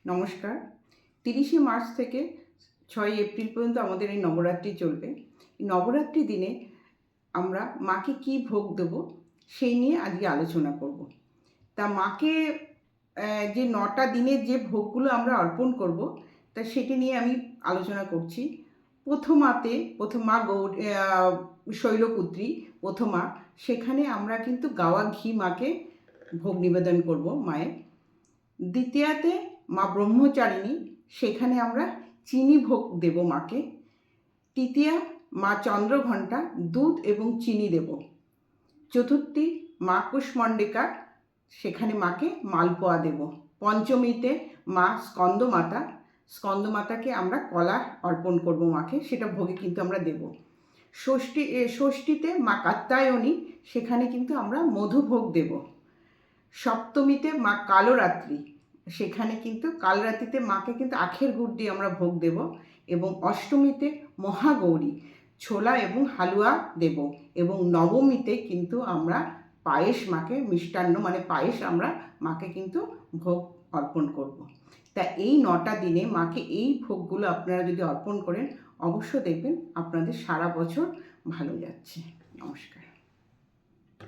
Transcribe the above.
নমস্কার। 30শে মার্চ থেকে 6ই এপ্রিল পর্যন্ত আমাদের এই নবরাত্রি চলবে। এই নবরাত্রি দিনে আমরা মাকে কী ভোগ দেবো সেই নিয়ে আজকে আলোচনা করব। তা মাকে যে 9টা দিনের যে ভোগগুলো আমরা অর্পণ করব তা সেটি নিয়ে আমি আলোচনা করছি। প্রথমা শৈলপুত্রী প্রথমা, সেখানে আমরা কিন্তু গাওয়া ঘি মাকে ভোগ নিবেদন করব মায়ের। দ্বিতীয়াতে মা ব্রহ্মচারিণী, সেখানে আমরা চিনি ভোগ দেব মাকে। তৃতীয়া মা চন্দ্রঘণ্টা, দুধ এবং চিনি দেব। চতুর্থী মা কুষ্মণ্ডিকা, সেখানে মাকে মালপোয়া দেব। পঞ্চমীতে মা স্কন্দমাতাকে আমরা কলা অর্পণ করব মাকে, সেটা ভোগে কিন্তু আমরা দেব। ষষ্ঠীতে মা কাত্যায়নী, সেখানে কিন্তু আমরা মধুভোগ দেব। সপ্তমীতে মা কালরাত্রি, সেখানে কিন্তু কালরাত্রিতে মাকে কিন্তু আখের গুড় দিয়ে আমরা ভোগ দেব। এবং অষ্টমীতে মহাগৌরী, ছোলা এবং হালুয়া দেব। এবং নবমীতে কিন্তু আমরা পায়েস, মাকে মিষ্টান্ন মানে পায়েস আমরা মাকে কিন্তু ভোগ অর্পণ করব। তা এই 9টা দিনে মাকে এই ভোগগুলো আপনারা যদি অর্পণ করেন, অবশ্য দেখবেন আপনাদের সারা বছর ভালো যাচ্ছে। নমস্কার।